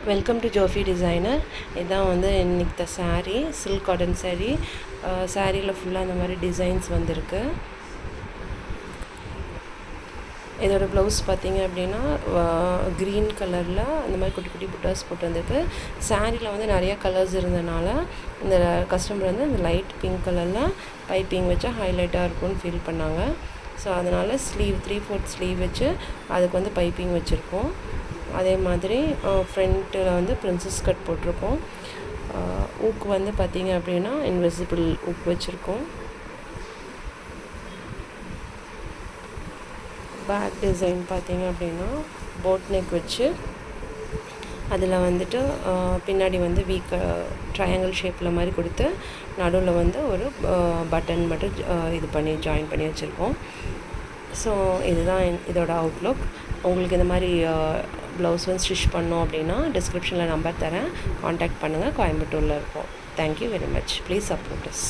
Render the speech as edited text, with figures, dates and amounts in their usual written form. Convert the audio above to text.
Welcome to ஜோஃபி designer. இதான் வந்து இன்னைக்கு saree, சில்க் காட்டன் saree. சாரியில் ஃபுல்லாக இந்த மாதிரி டிசைன்ஸ் வந்திருக்கு. இதோட ப்ளவுஸ் பார்த்தீங்க அப்படின்னா க்ரீன் கலரில் இந்த மாதிரி குட்டி குட்டி புட்டாஸ் போட்டு வந்திருக்கு. சாரியில் வந்து நிறையா கலர்ஸ் இருந்ததுனால இந்த கஸ்டமர் வந்து இந்த லைட் பிங்க் கலரில் பைப்பிங் வச்சா ஹைலைட்டாக இருக்கும்னு ஃபீல் பண்ணாங்க. ஸோ அதனால் ஸ்லீவ் 3/4 ஸ்லீவ் வச்சு அதுக்கு வந்து பைப்பிங் வச்சுருக்கோம். அதே மாதிரி ஃப்ரண்ட்டில் வந்து பிரின்சஸ் கட் போட்டிருக்கோம். ஊக்கு வந்து பார்த்திங்க அப்படின்னா இன்விசிபிள் ஊக்கு வச்சுருக்கோம். பேக் டிசைன் பார்த்திங்க அப்படின்னா போட் நெக் வச்சு அதில் வந்துட்டு பின்னாடி வந்து ட்ரையாங்கிள் ஷேப்பில் மாதிரி கொடுத்து நடுவில் வந்து ஒரு பட்டன் மட்டும் இது பண்ணி ஜாயின் பண்ணி வச்சுருக்கோம். ஸோ இதுதான் இதோட அவுட்லுக். உங்களுக்கு இந்த மாதிரி ப்ளவுஸ் வந்து ஸ்டிச் பண்ணோம் அப்படின்னா டிஸ்கிரிப்ஷனில் நம்பர் தரேன், காண்டாக்ட் பண்ணுங்கள். கோயம்புத்தூரில் இருக்கோம். Thank you very much. Please support us.